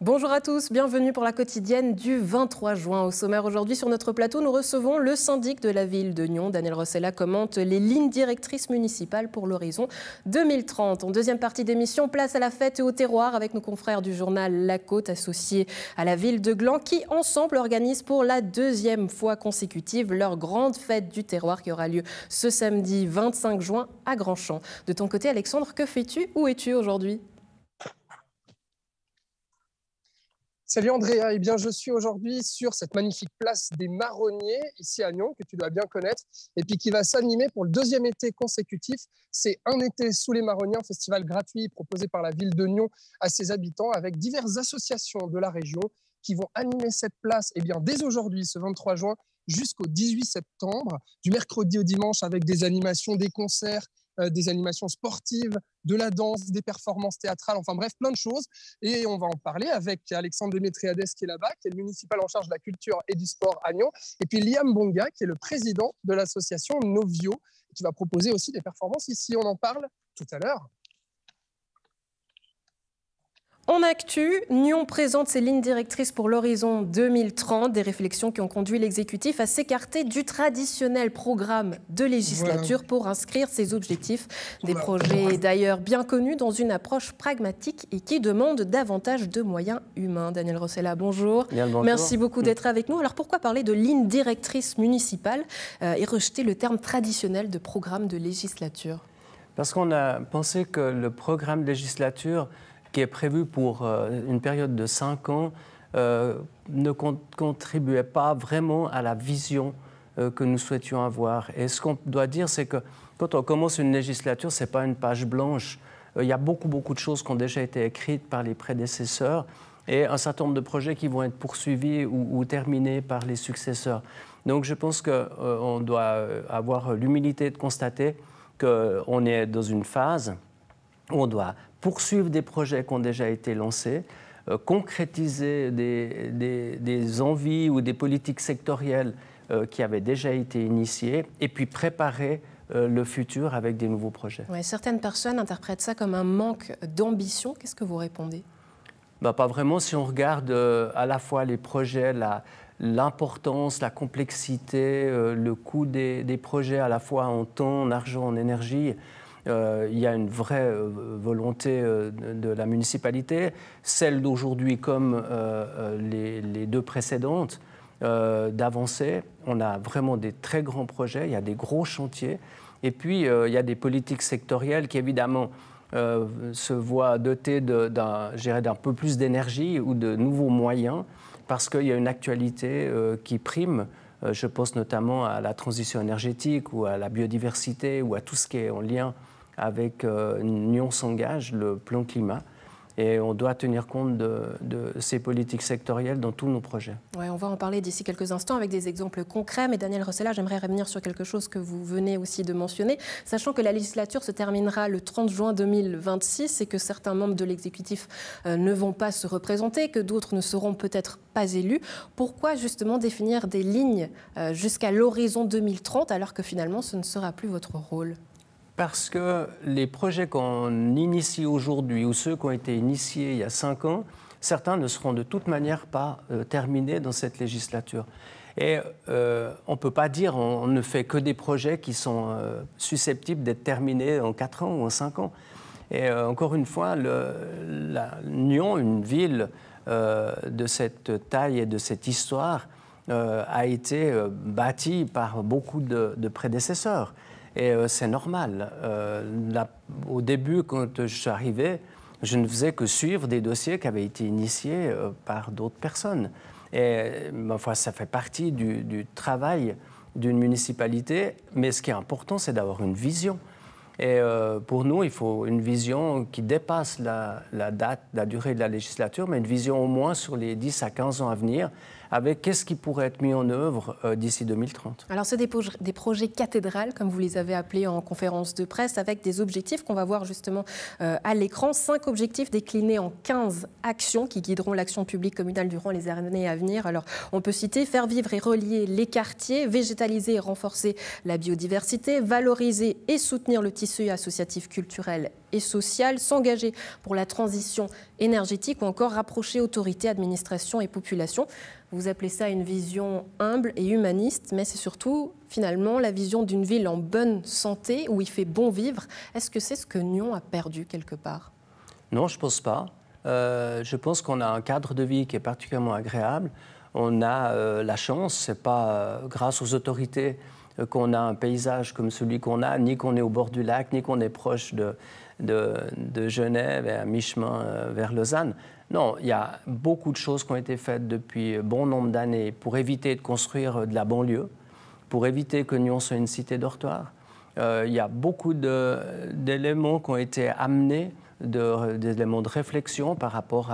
Bonjour à tous, bienvenue pour la quotidienne du 23 juin. Au sommaire aujourd'hui sur notre plateau, nous recevons le syndic de la ville de Nyons. Daniel Rossella commente les lignes directrices municipales pour l'horizon 2030. En deuxième partie d'émission, place à la fête et au terroir avec nos confrères du journal La Côte associés à la ville de Gland qui ensemble organisent pour la deuxième fois consécutive leur grande fête du terroir qui aura lieu ce samedi 25 juin à Grandchamp. De ton côté Alexandre, que fais-tu? Où es-tu aujourd'hui? Salut Andrea, eh bien, je suis aujourd'hui sur cette magnifique place des Marronniers, ici à Nyons, que tu dois bien connaître, et puis qui va s'animer pour le deuxième été consécutif. C'est Un été sous les Marronniers, un festival gratuit proposé par la ville de Nyons à ses habitants, avec diverses associations de la région qui vont animer cette place dès aujourd'hui, ce 23 juin, jusqu'au 18 septembre, du mercredi au dimanche, avec des animations, des concerts, des animations sportives, de la danse, des performances théâtrales, enfin bref, plein de choses. Et on va en parler avec Alexandre Demetriades qui est là-bas, qui est le municipal en charge de la culture et du sport à Nyons, et puis Liam Bonga, qui est le président de l'association Novio, qui va proposer aussi des performances ici. On en parle tout à l'heure. En actu, Nyons présente ses lignes directrices pour l'horizon 2030, des réflexions qui ont conduit l'exécutif à s'écarter du traditionnel programme de législature pour inscrire ses objectifs. Des projets d'ailleurs bien connus dans une approche pragmatique et qui demandent davantage de moyens humains. Daniel Rossella, bonjour. Bonjour. Merci beaucoup d'être avec nous. Alors pourquoi parler de lignes directrices municipales et rejeter le terme traditionnel de programme de législature? Parce qu'on a pensé que le programme de législature qui est prévu pour une période de 5 ans, ne contribuait pas vraiment à la vision que nous souhaitions avoir. Et ce qu'on doit dire, c'est que quand on commence une législature, ce n'est pas une page blanche. Il y a beaucoup de choses qui ont déjà été écrites par les prédécesseurs et un certain nombre de projets qui vont être poursuivis ou terminés par les successeurs. Donc je pense qu'on doit avoir l'humilité de constater qu'on est dans une phase où on doit poursuivre des projets qui ont déjà été lancés, concrétiser des envies ou des politiques sectorielles qui avaient déjà été initiées, et puis préparer le futur avec des nouveaux projets. Ouais, certaines personnes interprètent ça comme un manque d'ambition. Qu'est-ce que vous répondez? Pas vraiment si on regarde à la fois les projets, l'importance, la complexité, le coût des projets, à la fois en temps, en argent, en énergie. Il y a une vraie volonté de la municipalité, celle d'aujourd'hui comme les deux précédentes, d'avancer. On a vraiment des très grands projets, il y a des gros chantiers. Et puis, il y a des politiques sectorielles qui, évidemment, se voient dotées d'un peu plus d'énergie ou de nouveaux moyens, parce qu'il y a une actualité qui prime. Je pense notamment à la transition énergétique ou à la biodiversité ou à tout ce qui est en lien avec Nyons s'engage, le plan climat. Et on doit tenir compte de ces politiques sectorielles dans tous nos projets. Ouais, on va en parler d'ici quelques instants avec des exemples concrets. Mais Daniel Rossella, j'aimerais revenir sur quelque chose que vous venez aussi de mentionner. Sachant que la législature se terminera le 30 juin 2026 et que certains membres de l'exécutif ne vont pas se représenter, que d'autres ne seront peut-être pas élus. Pourquoi justement définir des lignes jusqu'à l'horizon 2030 alors que finalement ce ne sera plus votre rôle ? Parce que les projets qu'on initie aujourd'hui ou ceux qui ont été initiés il y a 5 ans, certains ne seront de toute manière pas terminés dans cette législature. Et on ne peut pas dire on ne fait que des projets qui sont susceptibles d'être terminés en 4 ans ou en 5 ans. Et encore une fois, Nyons, une ville de cette taille et de cette histoire, a été bâtie par beaucoup de prédécesseurs. Et c'est normal. Au début, quand je suis arrivé, je ne faisais que suivre des dossiers qui avaient été initiés par d'autres personnes. Et ça fait partie du travail d'une municipalité. Mais ce qui est important, c'est d'avoir une vision. Et pour nous, il faut une vision qui dépasse la durée de la législature, mais une vision au moins sur les 10 à 15 ans à venir, avec qu'est-ce qui pourrait être mis en œuvre d'ici 2030. Alors, c'est des projets cathédrales, comme vous les avez appelés en conférence de presse, avec des objectifs qu'on va voir justement à l'écran. 5 objectifs déclinés en 15 actions qui guideront l'action publique communale durant les années à venir. Alors, on peut citer faire vivre et relier les quartiers, végétaliser et renforcer la biodiversité, valoriser et soutenir le tissu associatif, culturel et social, s'engager pour la transition énergétique ou encore rapprocher autorités, administrations et populations. Vous appelez ça une vision humble et humaniste, mais c'est surtout finalement la vision d'une ville en bonne santé où il fait bon vivre. Est-ce que c'est ce que Nyon a perdu quelque part? Non, je ne pense pas. Je pense qu'on a un cadre de vie qui est particulièrement agréable. On a la chance, ce n'est pas grâce aux autorités qu'on a un paysage comme celui qu'on a, ni qu'on est au bord du lac, ni qu'on est proche de Genève et à mi-chemin vers Lausanne. Non, il y a beaucoup de choses qui ont été faites depuis bon nombre d'années pour éviter de construire de la banlieue, pour éviter que Nyon soit une cité dortoir. Il y a beaucoup d'éléments qui ont été amenés, des éléments de réflexion par rapport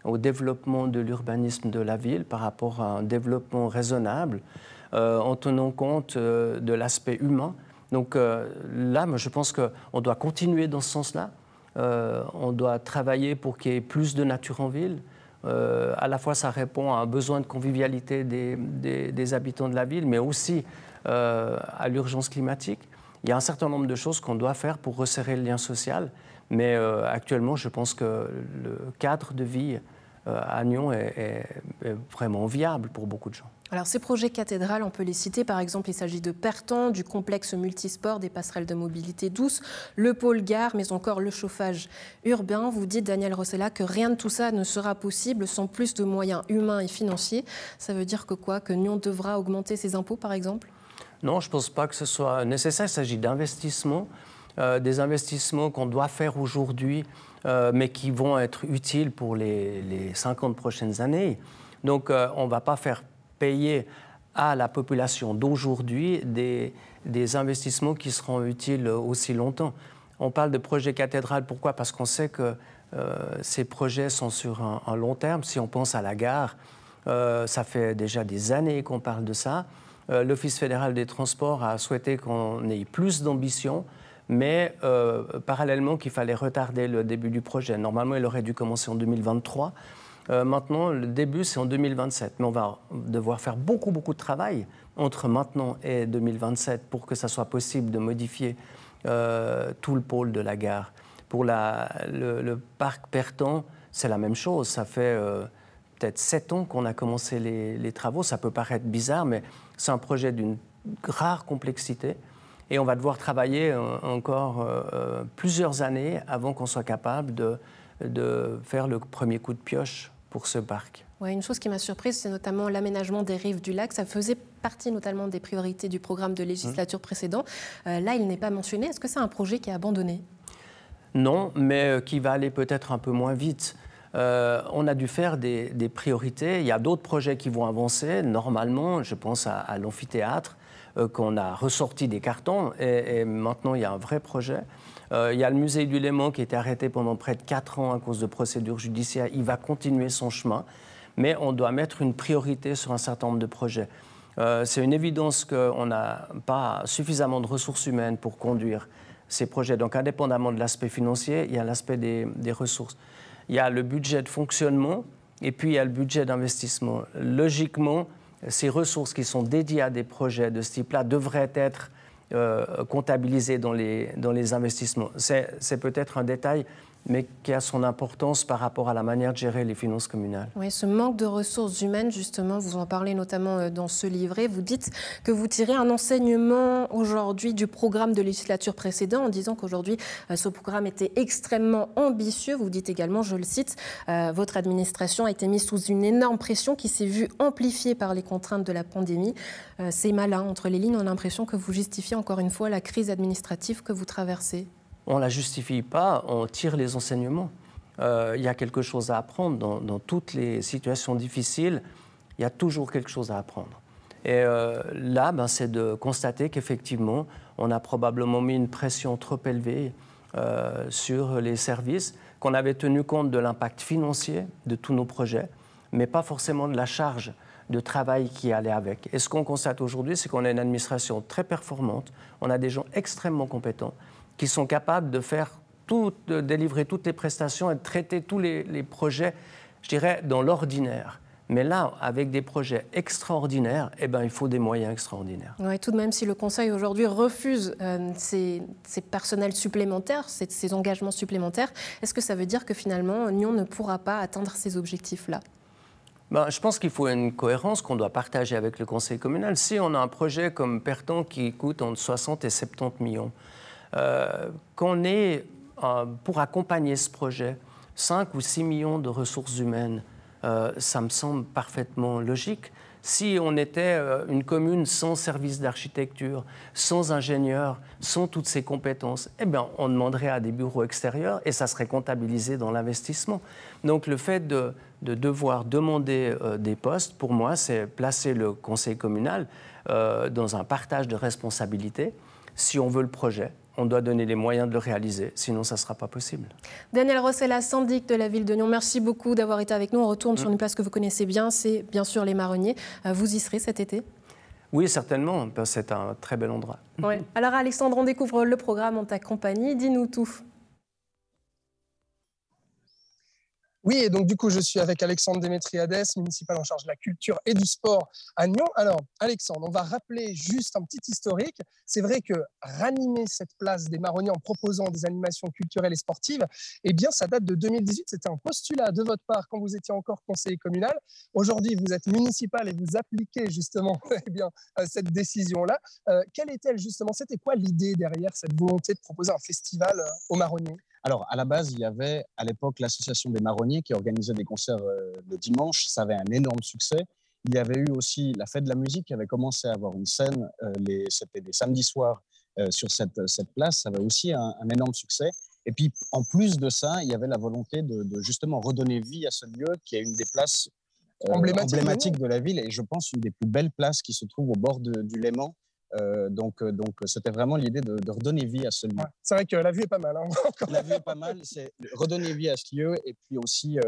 au développement de l'urbanisme de la ville, par rapport à un développement raisonnable, en tenant compte de l'aspect humain. Donc là, moi, je pense qu'on doit continuer dans ce sens-là. On doit travailler pour qu'il y ait plus de nature en ville. À la fois, ça répond à un besoin de convivialité des habitants de la ville, mais aussi à l'urgence climatique. Il y a un certain nombre de choses qu'on doit faire pour resserrer le lien social, mais actuellement, je pense que le cadre de vie à Nyon est vraiment viable pour beaucoup de gens. Alors, ces projets cathédrales, on peut les citer. Par exemple, il s'agit de Pertan, du complexe multisport, des passerelles de mobilité douce, le pôle gare, mais encore le chauffage urbain. Vous dites, Daniel Rossella, que rien de tout ça ne sera possible sans plus de moyens humains et financiers. Ça veut dire que quoi? Que Nyon devra augmenter ses impôts, par exemple? Non, je ne pense pas que ce soit nécessaire. Il s'agit d'investissements, des investissements qu'on doit faire aujourd'hui, mais qui vont être utiles pour les 50 prochaines années. Donc, on ne va pas faire payer à la population d'aujourd'hui des investissements qui seront utiles aussi longtemps. On parle de projet cathédrale, pourquoi? Parce qu'on sait que ces projets sont sur un long terme. Si on pense à la gare, ça fait déjà des années qu'on parle de ça. L'Office fédéral des transports a souhaité qu'on ait plus d'ambition, mais parallèlement qu'il fallait retarder le début du projet. Normalement, il aurait dû commencer en 2023. Maintenant, le début, c'est en 2027. Mais on va devoir faire beaucoup de travail entre maintenant et 2027 pour que ça soit possible de modifier tout le pôle de la gare. Pour le parc Pertan, c'est la même chose. Ça fait peut-être 7 ans qu'on a commencé les travaux. Ça peut paraître bizarre, mais c'est un projet d'une rare complexité. Et on va devoir travailler encore plusieurs années avant qu'on soit capable de faire le premier coup de pioche pour ce parc. Ouais, une chose qui m'a surprise, c'est notamment l'aménagement des rives du lac. Ça faisait partie notamment des priorités du programme de législature précédent. Là, il n'est pas mentionné. Est-ce que c'est un projet qui est abandonné? Non, mais qui va aller peut-être un peu moins vite. On a dû faire des priorités. Il y a d'autres projets qui vont avancer. Normalement, je pense à l'amphithéâtre, qu'on a ressorti des cartons. Et maintenant, il y a un vrai projet. Il y a le musée du Léman qui a été arrêté pendant près de 4 ans à cause de procédures judiciaires. Il va continuer son chemin, mais on doit mettre une priorité sur un certain nombre de projets. C'est une évidence qu'on n'a pas suffisamment de ressources humaines pour conduire ces projets. Donc, indépendamment de l'aspect financier, il y a l'aspect des ressources. Il y a le budget de fonctionnement et puis il y a le budget d'investissement. Logiquement, ces ressources qui sont dédiées à des projets de ce type-là devraient être comptabilisées dans les investissements. C'est peut-être un détail, mais qui a son importance par rapport à la manière de gérer les finances communales. Oui, ce manque de ressources humaines, justement, vous en parlez notamment dans ce livret. Vous dites que vous tirez un enseignement aujourd'hui du programme de législature précédent en disant qu'aujourd'hui, ce programme était extrêmement ambitieux. Vous dites également, je le cite, votre administration a été mise sous une énorme pression qui s'est vue amplifiée par les contraintes de la pandémie. C'est malin. Entre les lignes, on a l'impression que vous justifiez encore une fois la crise administrative que vous traversez. On ne la justifie pas, on tire les enseignements. Il y a quelque chose à apprendre. Dans toutes les situations difficiles, il y a toujours quelque chose à apprendre. Et là, c'est de constater qu'effectivement, on a probablement mis une pression trop élevée sur les services, qu'on avait tenu compte de l'impact financier de tous nos projets, mais pas forcément de la charge de travail qui allait avec. Et ce qu'on constate aujourd'hui, c'est qu'on a une administration très performante, on a des gens extrêmement compétents qui sont capables de délivrer toutes les prestations et de traiter tous les projets, je dirais, dans l'ordinaire. Mais là, avec des projets extraordinaires, il faut des moyens extraordinaires. Oui, tout de même, si le Conseil aujourd'hui refuse ces personnels supplémentaires, ces engagements supplémentaires, est-ce que ça veut dire que finalement, Nyon ne pourra pas atteindre ces objectifs-là ? Je pense qu'il faut une cohérence qu'on doit partager avec le Conseil communal. Si on a un projet comme Perton qui coûte entre 60 et 70 millions, qu'on ait, pour accompagner ce projet, 5 ou 6 millions de ressources humaines, ça me semble parfaitement logique. Si on était une commune sans service d'architecture, sans ingénieurs, sans toutes ces compétences, on demanderait à des bureaux extérieurs et ça serait comptabilisé dans l'investissement. Donc le fait de devoir demander des postes, pour moi, c'est placer le conseil communal dans un partage de responsabilités. Si on veut le projet, on doit donner les moyens de le réaliser, sinon ça ne sera pas possible. Daniel Rossella, syndic de la ville de Nyon, merci beaucoup d'avoir été avec nous. On retourne sur une place que vous connaissez bien, c'est bien sûr les Marronniers. Vous y serez cet été ? Oui, certainement, c'est un très bel endroit. Ouais. Alors Alexandre, on découvre le programme en ta compagnie, dis-nous tout. Oui, et donc du coup, je suis avec Alexandre Démétriades, municipal en charge de la culture et du sport à Nyon. Alors, Alexandre, on va rappeler juste un petit historique. C'est vrai que ranimer cette place des Marronniers en proposant des animations culturelles et sportives, ça date de 2018. C'était un postulat de votre part quand vous étiez encore conseiller communal. Aujourd'hui, vous êtes municipal et vous appliquez justement cette décision-là. Quelle est-elle justement ? C'était quoi l'idée derrière cette volonté de proposer un festival aux Marronniers ? Alors, à la base, il y avait à l'époque l'association des Marronniers qui organisait des concerts le dimanche. Ça avait un énorme succès. Il y avait eu aussi la fête de la musique qui avait commencé à avoir une scène. C'était des samedis soirs sur cette place. Ça avait aussi un énorme succès. Et puis, en plus de ça, il y avait la volonté de justement redonner vie à ce lieu qui est une des places emblématiques de la ville et je pense une des plus belles places qui se trouve au bord du Léman. Donc c'était vraiment l'idée de redonner vie à ce lieu. Ouais, c'est vrai que la vue est pas mal. Hein. La vue est pas mal, c'est redonner vie à ce lieu et puis aussi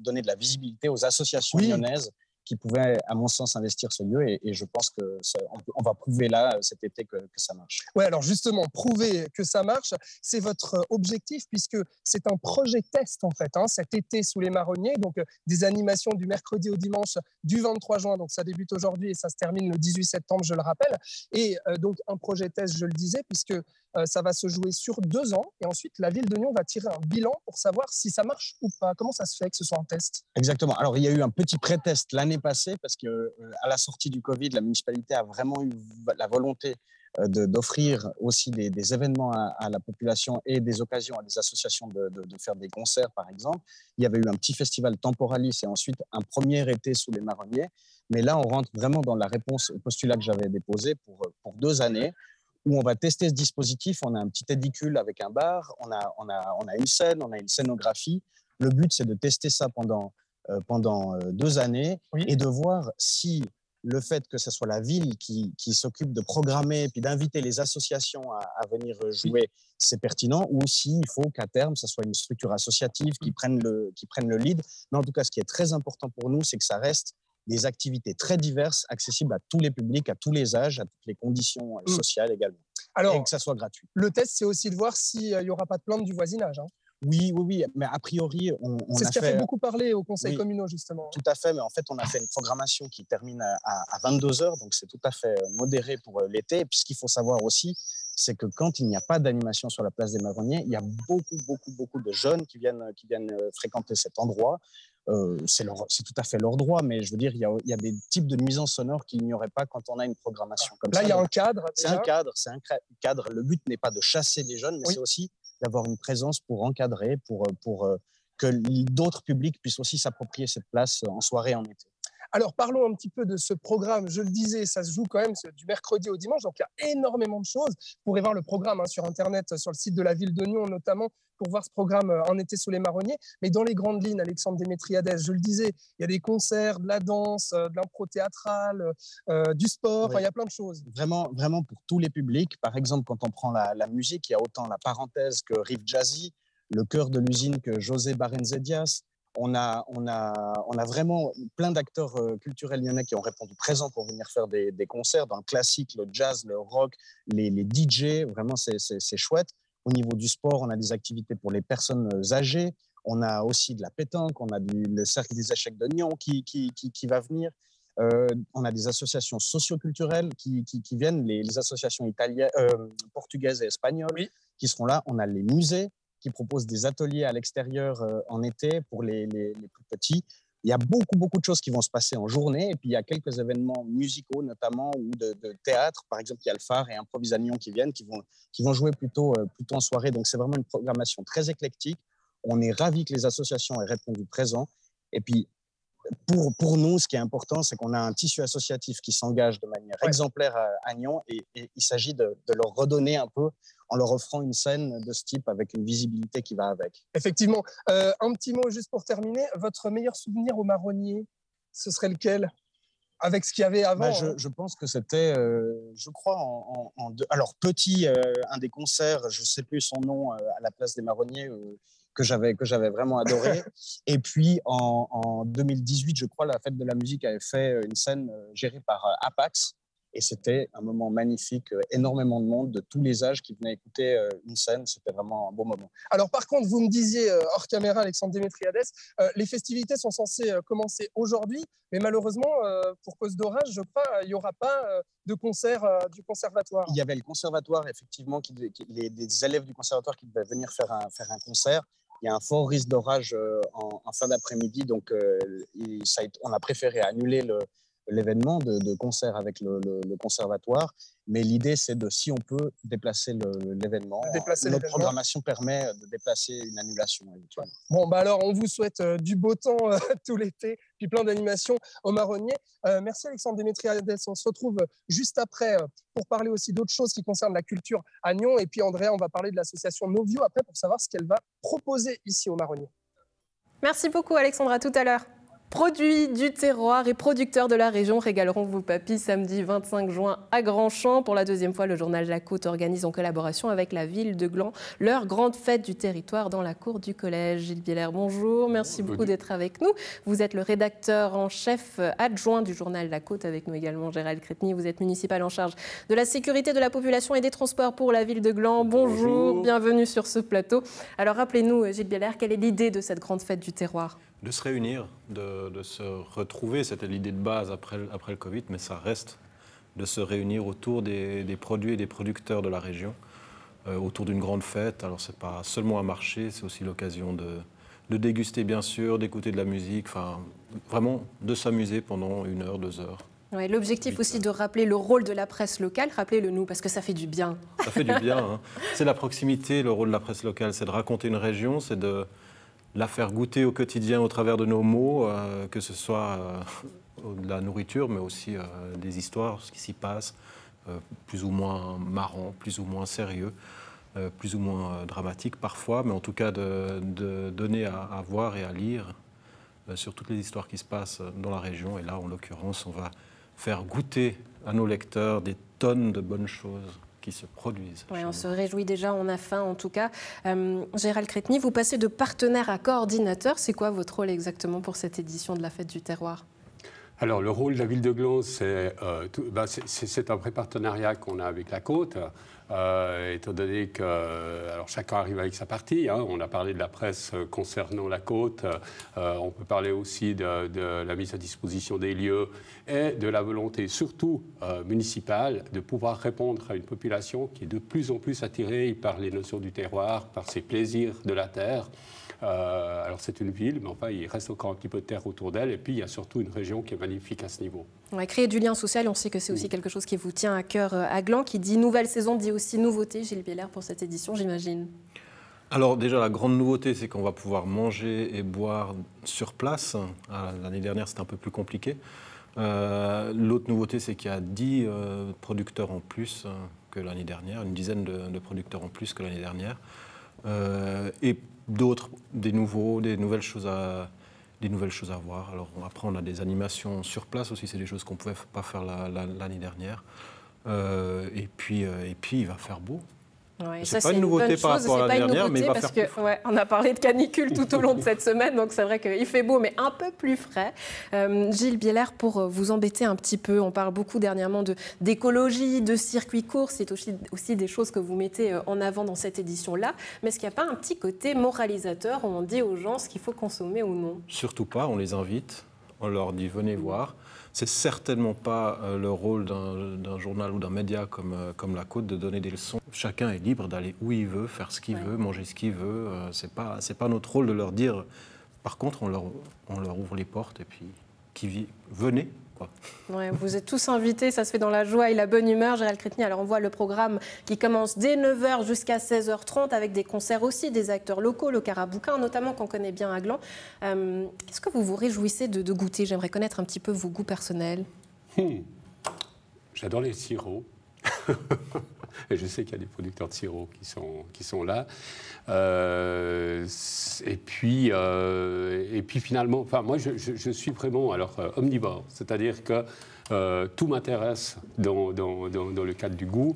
donner de la visibilité aux associations lyonnaises qui pouvaient, à mon sens, investir ce lieu. Et je pense qu'on va prouver là, cet été, que ça marche. Oui, alors justement, prouver que ça marche, c'est votre objectif puisque c'est un projet test, en fait, cet été sous les Marronniers. Donc, des animations du mercredi au dimanche du 23 juin. Donc, ça débute aujourd'hui et ça se termine le 18 septembre, je le rappelle. Et donc, un projet test, je le disais, puisque ça va se jouer sur 2 ans. Et ensuite, la ville de Nyon va tirer un bilan pour savoir si ça marche ou pas. Comment ça se fait que ce soit un test ? Exactement. Alors, il y a eu un petit pré-test l'année passée parce qu'à la sortie du Covid, la municipalité a vraiment eu la volonté d'offrir aussi des événements à la population et des occasions à des associations de faire des concerts, par exemple. Il y avait eu un petit festival Temporalis et ensuite un premier été sous les Marronniers. Mais là, on rentre vraiment dans la réponse au postulat que j'avais déposé pour 2 années où on va tester ce dispositif. On a un petit édicule avec un bar, on a une scène, on a une scénographie. Le but, c'est de tester ça pendant 2 années et de voir si le fait que ce soit la ville qui s'occupe de programmer et puis d'inviter les associations à venir jouer, c'est pertinent, ou s'il faut qu'à terme, ce soit une structure associative qui prenne le lead. Mais en tout cas, ce qui est très important pour nous, c'est que ça reste des activités très diverses, accessibles à tous les publics, à tous les âges, à toutes les conditions sociales également. Alors, et que ça soit gratuit. Le test, c'est aussi de voir s'il n'y aura pas de plainte du voisinage. Oui, mais a priori, on c'est ce qui a fait beaucoup parler au conseil communal, justement. Tout à fait, mais en fait, on a fait une programmation qui termine à 22h, donc c'est tout à fait modéré pour l'été. Et puis, ce qu'il faut savoir aussi, c'est que quand il n'y a pas d'animation sur la place des Marronniers, il y a beaucoup de jeunes qui viennent fréquenter cet endroit. C'est tout à fait leur droit, mais je veux dire, il y a des types de nuisances sonores qu'il n'y aurait pas quand on a une programmation comme ça. Là, il y a un cadre. C'est un cadre. Le but n'est pas de chasser les jeunes, mais c'est aussi d'avoir une présence pour encadrer, pour que d'autres publics puissent aussi s'approprier cette place en soirée, en été. Alors, parlons un petit peu de ce programme. Je le disais, ça se joue quand même du mercredi au dimanche, donc il y a énormément de choses. Vous pourrez voir le programme sur Internet, sur le site de la ville de Nyon notamment, pour voir ce programme en été sous les Marronniers. Mais dans les grandes lignes, Alexandre Démétriades, je le disais, il y a des concerts, de la danse, de l'impro théâtrale, du sport, il y a plein de choses. Vraiment pour tous les publics. Par exemple, quand on prend la musique, il y a autant la parenthèse que Riff Jazzy, le chœur de l'usine que José Barrenzedias. On a vraiment plein d'acteurs culturels lyonnais qui ont répondu présent pour venir faire des concerts dans le classique, le jazz, le rock, les DJ. Vraiment, c'est chouette. Au niveau du sport, on a des activités pour les personnes âgées. On a aussi de la pétanque, on a le cercle des échecs de Nyon qui va venir. On a des associations socioculturelles qui viennent, les associations italiennes, portugaises et espagnoles qui seront là. On a les musées qui proposent des ateliers à l'extérieur en été pour les plus petits. Il y a beaucoup de choses qui vont se passer en journée. Et puis, il y a quelques événements musicaux, notamment, ou de théâtre. Par exemple, il y a le Phare et Improvise à Nyon qui viennent, qui vont jouer plutôt en soirée. Donc, c'est vraiment une programmation très éclectique. On est ravis que les associations aient répondu présent. Et puis, pour nous, ce qui est important, c'est qu'on a un tissu associatif qui s'engage de manière exemplaire à Nyon. Et il s'agit de leur redonner un peu en leur offrant une scène de ce type avec une visibilité qui va avec. Effectivement. Un petit mot juste pour terminer. Votre meilleur souvenir au Marronnier, ce serait lequel? Avec ce qu'il y avait avant. Je pense que c'était, je crois, alors petit, un des concerts, je ne sais plus son nom, à la place des Marronniers, que j'avais vraiment adoré. Et puis, en 2018, je crois, la Fête de la musique avait fait une scène gérée par Apax. Et c'était un moment magnifique, énormément de monde, de tous les âges qui venaient écouter une scène. C'était vraiment un beau moment. Alors par contre, vous me disiez hors caméra, Alexandre Démétriades, les festivités sont censées commencer aujourd'hui, mais malheureusement, pour cause d'orage, je crois, il n'y aura pas de concert du conservatoire. Il y avait le conservatoire, effectivement, des élèves du conservatoire qui devaient venir faire un concert. Il y a un fort risque d'orage en fin d'après-midi, donc on a préféré annuler l'événement de concert avec le conservatoire. Mais l'idée, c'est si on peut, déplacer l'événement. Notre programmation permet de déplacer une annulation éventuelle. Bon, bah alors, on vous souhaite du beau temps tout l'été, puis plein d'animations au Marronnier. Merci Alexandre Démétriades. On se retrouve juste après pour parler aussi d'autres choses qui concernent la culture à Nyon. Et puis Andrea, on va parler de l'association Novio après pour savoir ce qu'elle va proposer ici au Marronnier. Merci beaucoup Alexandre, à tout à l'heure. Produits du terroir et producteurs de la région régaleront vos papilles samedi 25 juin à Grandchamp. Pour la deuxième fois, le journal La Côte organise en collaboration avec la ville de Gland leur grande fête du territoire dans la cour du collège. Gilles Bieler, bonjour. Merci beaucoup d'être avec nous. Vous êtes le rédacteur en chef adjoint du journal La Côte. Avec nous également Gérald Crétny. Vous êtes municipal en charge de la sécurité de la population et des transports pour la ville de Gland. Bonjour, bienvenue sur ce plateau. Alors rappelez-nous, Gilles Bieler, quelle est l'idée de cette grande fête du terroir ? De se réunir, de se retrouver, c'était l'idée de base après le Covid, mais ça reste de se réunir autour des produits et des producteurs de la région, autour d'une grande fête. Alors ce n'est pas seulement un marché, c'est aussi l'occasion de déguster bien sûr, d'écouter de la musique, enfin vraiment de s'amuser pendant 1 heure, 2 heures. Ouais, l'objectif aussi de rappeler le rôle de la presse locale, rappelez-le nous, parce que ça fait du bien. Ça fait du bien, hein. C'est la proximité, le rôle de la presse locale, c'est de raconter une région, c'est de la faire goûter au quotidien au travers de nos mots, que ce soit de la nourriture, mais aussi des histoires, ce qui s'y passe, plus ou moins marrant, plus ou moins sérieux, plus ou moins dramatique parfois, mais en tout cas de donner à voir et à lire sur toutes les histoires qui se passent dans la région. Et là, en l'occurrence, on va faire goûter à nos lecteurs des tonnes de bonnes choses qui se produisent. Ouais, on se réjouit déjà, on a faim en tout cas. Gérald Crétny, vous passez de partenaire à coordinateur. C'est quoi votre rôle exactement pour cette édition de la Fête du Terroir ? Alors, le rôle de la ville de Gland, c'est un vrai partenariat qu'on a avec la Côte, étant donné que chacun arrive avec sa partie. Hein. On a parlé de la presse concernant la Côte, on peut parler aussi de la mise à disposition des lieux et de la volonté, surtout municipale, de pouvoir répondre à une population qui est de plus en plus attirée par les notions du terroir, par ses plaisirs de la terre. Alors c'est une ville, mais enfin il reste encore un petit peu de terre autour d'elle, et puis il y a surtout une région qui est magnifique à ce niveau. On va créer du lien social, on sait que c'est aussi quelque chose qui vous tient à cœur à Gland, qui dit nouvelle saison, dit aussi nouveauté, Gilles Bieler, pour cette édition, j'imagine. Alors déjà, la grande nouveauté, c'est qu'on va pouvoir manger et boire sur place. L'année dernière, c'était un peu plus compliqué. L'autre nouveauté, c'est qu'il y a 10 producteurs en plus que l'année dernière, une dizaine de producteurs en plus que l'année dernière. Et d'autres, des nouvelles choses à voir. Alors après, on a des animations sur place aussi, c'est des choses qu'on ne pouvait pas faire l'année dernière. Et puis, il va faire beau. Ouais, c'est pas une nouveauté par rapport à l'année dernière, mais il va faire plus frais. Ouais, on a parlé de canicule tout au long de cette semaine, donc c'est vrai qu'il fait beau, mais un peu plus frais. Gilles Bieler, pour vous embêter un petit peu, on parle beaucoup dernièrement d'écologie, de circuits courts, c'est aussi des choses que vous mettez en avant dans cette édition-là. Mais est-ce qu'il n'y a pas un petit côté moralisateur où on dit aux gens ce qu'il faut consommer ou non? Surtout pas, on les invite, on leur dit venez voir. C'est certainement pas le rôle d'un journal ou d'un média comme La Côte de donner des leçons. Chacun est libre d'aller où il veut, faire ce qu'il veut, manger ce qu'il veut. C'est pas notre rôle de leur dire. Par contre, on leur ouvre les portes et puis venez. Ouais, vous êtes tous invités, ça se fait dans la joie et la bonne humeur. Gérald Crespigny, alors on voit le programme qui commence dès 9h jusqu'à 16h30 avec des concerts aussi, des acteurs locaux, le Carabouquin notamment qu'on connaît bien à Gland. Est-ce que vous vous réjouissez de goûter? J'aimerais connaître un petit peu vos goûts personnels. J'adore les sirops. Et je sais qu'il y a des producteurs de sirops qui sont là. Et puis finalement, enfin, moi, je suis vraiment omnivore. C'est-à-dire que tout m'intéresse dans le cadre du goût.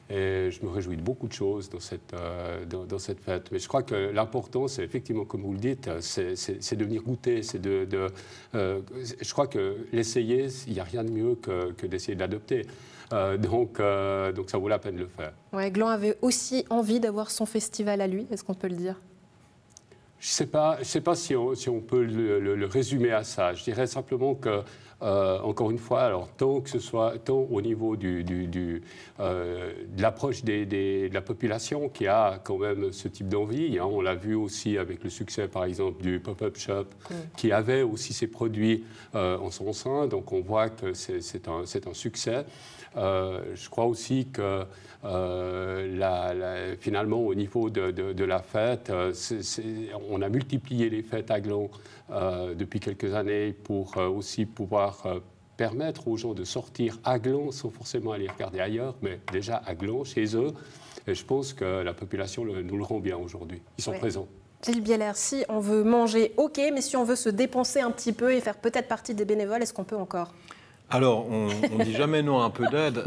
Et je me réjouis de beaucoup de choses dans cette fête. Mais je crois que l'important, c'est effectivement, comme vous le dites, c'est de venir goûter. Je crois que l'essayer, il n'y a rien de mieux que d'essayer de l'adopter. Donc ça vaut la peine de le faire. Ouais, Gland avait aussi envie d'avoir son festival à lui, est-ce qu'on peut le dire? Je ne sais pas si on peut le résumer à ça. Je dirais simplement que, encore une fois, alors, tant au niveau de l'approche de la population qui a quand même ce type d'envie, hein, on l'a vu aussi avec le succès, par exemple, du pop-up shop, qui avait aussi ses produits en son sein, donc on voit que c'est un succès. Je crois aussi que finalement, au niveau de la fête, on a multiplié les fêtes à Gland depuis quelques années pour aussi pouvoir permettre aux gens de sortir à Gland sans forcément aller regarder ailleurs, mais déjà à Gland, chez eux. Et je pense que la population nous le rend bien aujourd'hui. Ils sont présents. Gilles Bieler, si on veut manger, ok, mais si on veut se dépenser un petit peu et faire peut-être partie des bénévoles, est-ce qu'on peut encore ? Alors, on ne dit jamais non à un peu d'aide.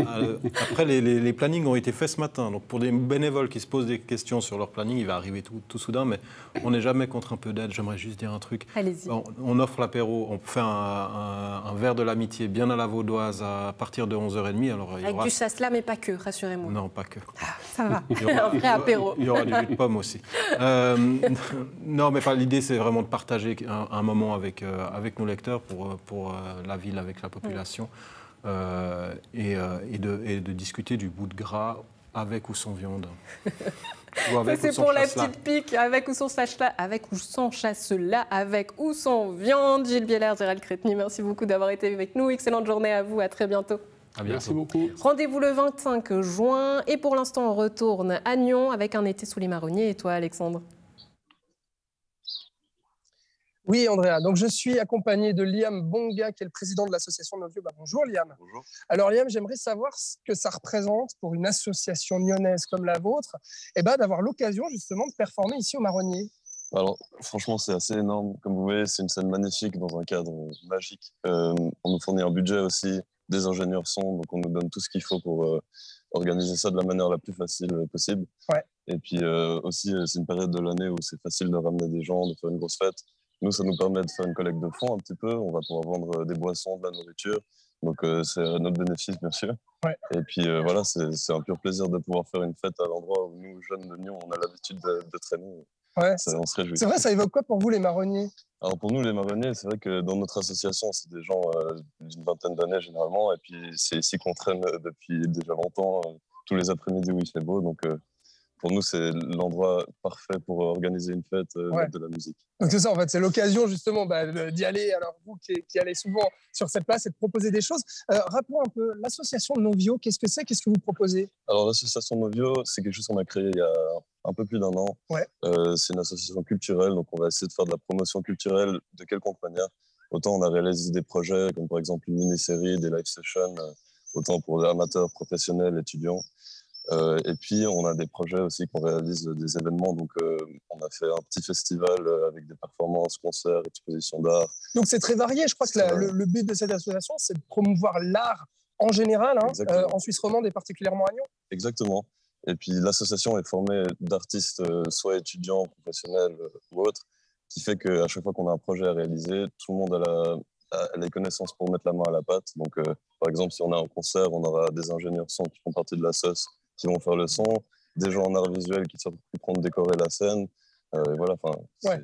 Après, les plannings ont été faits ce matin. Donc, pour des bénévoles qui se posent des questions sur leur planning, il va arriver tout soudain, mais on n'est jamais contre un peu d'aide. J'aimerais juste dire un truc. Allez-y. On offre l'apéro, on fait un verre de l'amitié bien à la vaudoise à partir de 11h30. Alors, avec du chasselas, mais pas que, rassurez-moi. Non, pas que. Ah, ça va, un vrai apéro. Il y aura du jus de pomme aussi. Non, mais l'idée, c'est vraiment de partager un moment avec nos lecteurs pour la ville, avec la population. Et de discuter du bout de gras avec ou sans viande. C'est pour la petite pique, avec ou sans chasselas, avec ou sans chasselas, avec ou sans viande. Gilles Bieler, Gérald Crespigny, merci beaucoup d'avoir été avec nous. Excellente journée à vous, à très bientôt. À bientôt. Merci beaucoup. Rendez-vous le 25 juin. Et pour l'instant, on retourne à Nyon avec un été sous les marronniers. Et toi, Alexandre ? Oui, Andrea. Donc, je suis accompagné de Liam Bonga, qui est le président de l'association Novio. Bonjour, Liam. Bonjour. Alors, Liam, j'aimerais savoir ce que ça représente pour une association nyonnaise comme la vôtre, d'avoir l'occasion, justement, de performer ici au Marronnier. Alors, franchement, c'est assez énorme. Comme vous voyez, c'est une scène magnifique dans un cadre magique. On nous fournit un budget aussi, des ingénieurs son, donc on nous donne tout ce qu'il faut pour organiser ça de la manière la plus facile possible. Ouais. Et puis aussi, c'est une période de l'année où c'est facile de ramener des gens, de faire une grosse fête. Nous, ça nous permet de faire une collecte de fonds un petit peu. On va pouvoir vendre des boissons, de la nourriture. Donc, c'est à notre bénéfice, bien sûr. Ouais. Et puis, voilà, c'est un pur plaisir de pouvoir faire une fête à l'endroit où nous, jeunes de Nyon, on a l'habitude de traîner. Ouais. On se réjouit. C'est vrai, ça évoque quoi pour vous, les marronniers? Alors, pour nous, les marronniers, c'est vrai que dans notre association, c'est des gens d'une vingtaine d'années, généralement. Et puis, c'est ici qu'on traîne depuis déjà longtemps, tous les après-midi où il fait beau. Donc, pour nous, c'est l'endroit parfait pour organiser une fête, mettre de la musique. Donc c'est ça, en fait, c'est l'occasion justement d'y aller. Alors vous qui allez souvent sur cette place et de proposer des choses. Rappelons un peu, l'association Novio, qu'est-ce que c'est? Qu'est-ce que vous proposez? Alors l'association Novio, c'est quelque chose qu'on a créé il y a un peu plus d'un an. Ouais. C'est une association culturelle, donc on va essayer de faire de la promotion culturelle de quelconque manière. Autant on a réalisé des projets comme par exemple une mini-série, des live sessions, autant pour des amateurs, professionnels, étudiants. Et puis, on a des projets aussi qu'on réalise des événements. Donc, on a fait un petit festival avec des performances, concerts, expositions d'art. Donc, c'est très varié. Je crois que le but de cette association, c'est de promouvoir l'art en général, en Suisse romande et particulièrement à Nyon. Exactement. Et puis l'association est formée d'artistes, soit étudiants, professionnels ou autres, qui fait qu'à chaque fois qu'on a un projet à réaliser, tout le monde a les connaissances pour mettre la main à la pâte. Donc, par exemple, si on a un concert, on aura des ingénieurs son qui font partie de la SOS qui vont faire le son, des gens en art visuel qui s'occuperont de décorer la scène. Et voilà, ouais. Voilà.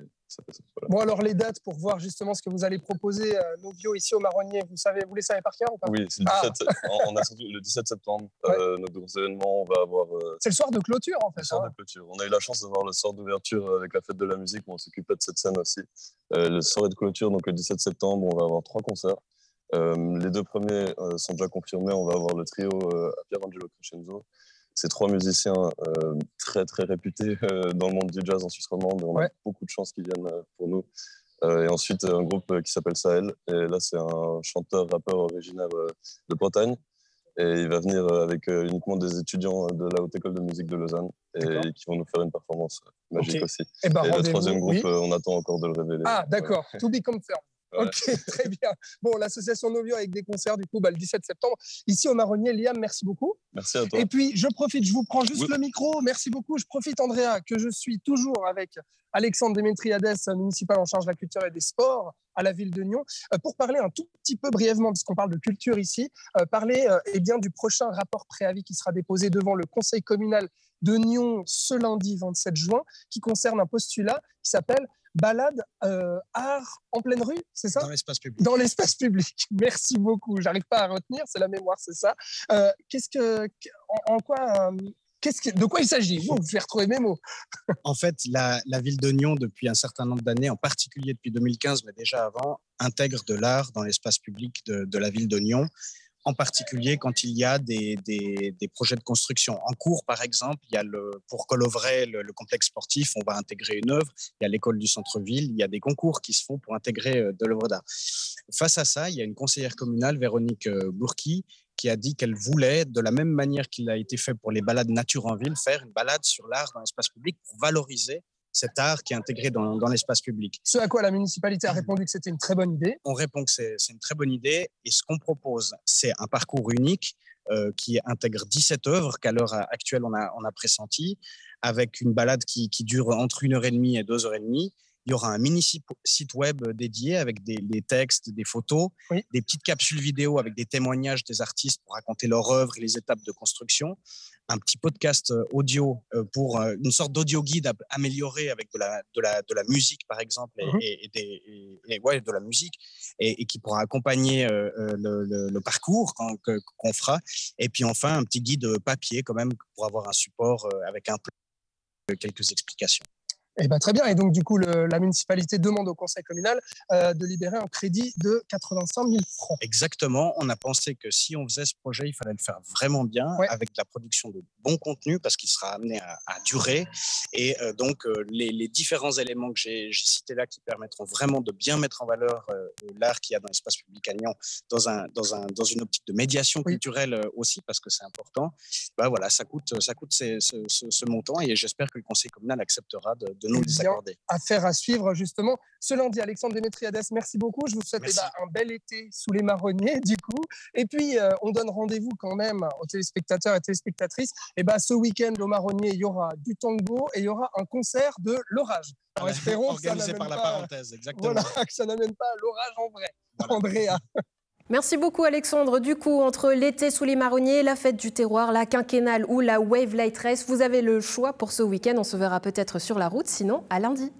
Bon, alors les dates pour voir justement ce que vous allez proposer, Novio, ici au Marronnier, vous les savez par cœur ou pas? Oui, c'est on a surtout le 17 septembre, notre gros événement, on va avoir... c'est le soir de clôture en fait. Le soir de clôture. On a eu la chance d'avoir le soir d'ouverture avec la fête de la musique, où on s'occupait de cette scène aussi. Le soir de clôture, donc le 17 septembre, on va avoir 3 concerts. Les 2 premiers sont déjà confirmés, on va avoir le trio à Pierangelo Crescenzo. C'est 3 musiciens très très réputés dans le monde du jazz en Suisse romande. On a beaucoup de chance qu'ils viennent pour nous. Et ensuite, un groupe qui s'appelle Sahel. Et là, c'est un chanteur-rappeur originaire de Bretagne. Et il va venir avec uniquement des étudiants de la Haute École de musique de Lausanne et qui vont nous faire une performance magique aussi. Et le 3e groupe, on attend encore de le révéler. Ah, d'accord. To be confirmed. Ouais. Ok, très bien. Bon, l'association Novio avec des concerts, du coup, le 17 septembre, ici au Marronnier. Liam, merci beaucoup. Merci à toi. Et puis, je profite, je vous prends juste le micro. Merci beaucoup. Je profite, Andrea, que je suis toujours avec Alexandre Démétriades, municipal en charge de la culture et des sports à la ville de Nyon, pour parler un tout petit peu brièvement, puisqu'on parle de culture ici, parler bien, du prochain rapport préavis qui sera déposé devant le conseil communal de Nyon ce lundi 27 juin, qui concerne un postulat qui s'appelle balade art en pleine rue, c'est ça? Dans l'espace public. Dans l'espace public. Merci beaucoup. J'arrive pas à retenir, c'est la mémoire, c'est ça. De quoi il s'agit? Je vais retrouver mes mots. En fait, la ville de Nyon, depuis un certain nombre d'années, en particulier depuis 2015, mais déjà avant, intègre de l'art dans l'espace public de la ville de Nyon, en particulier quand il y a des projets de construction. En cours, par exemple, il y a pour Colovray, le complexe sportif, on va intégrer une œuvre. Il y a l'école du centre-ville, il y a des concours qui se font pour intégrer de l'œuvre d'art. Face à ça, il y a une conseillère communale, Véronique Bourki, qui a dit qu'elle voulait, de la même manière qu'il a été fait pour les balades nature en ville, faire une balade sur l'art dans l'espace public pour valoriser cet art qui est intégré dans l'espace public. Ce à quoi la municipalité a répondu que c'était une très bonne idée. On répond que c'est une très bonne idée. Et ce qu'on propose, c'est un parcours unique qui intègre 17 œuvres qu'à l'heure actuelle, on a pressenti, avec une balade qui dure entre 1h30 et 2h30. Il y aura un mini site web dédié avec des textes, des photos, des petites capsules vidéo avec des témoignages des artistes pour raconter leur œuvre et les étapes de construction, un petit podcast audio pour une sorte d'audio guide amélioré avec de la musique par exemple et de la musique et qui pourra accompagner le parcours qu'on fera, et puis enfin un petit guide papier quand même pour avoir un support avec quelques explications. Eh ben, très bien. Et donc, du coup, la municipalité demande au conseil communal de libérer un crédit de 85 000 francs. Exactement. On a pensé que si on faisait ce projet, il fallait le faire vraiment bien, avec de la production de bon contenu, parce qu'il sera amené à durer. Et donc, les différents éléments que j'ai cités là, qui permettront vraiment de bien mettre en valeur l'art qu'il y a dans l'espace public à Nyon, dans une optique de médiation culturelle aussi, parce que c'est important. Ben voilà, ça coûte ce montant, et j'espère que le conseil communal acceptera de nous les accorder. Affaire à suivre justement ce lundi. Alexandre Démétriades, merci beaucoup. Je vous souhaite un bel été sous les marronniers du coup. Et puis on donne rendez-vous quand même aux téléspectateurs et téléspectatrices. Et ce week-end au Marronnier, il y aura du tango et il y aura un concert de l'orage. Alors espérons organisé par la parenthèse, exactement. Voilà, que ça n'amène pas l'orage en vrai. Voilà. Andrea. Merci beaucoup Alexandre. Du coup, entre l'été sous les marronniers, la fête du terroir, la quinquennale ou la Wave Light Race, vous avez le choix pour ce week-end. On se verra peut-être sur la route, sinon à lundi.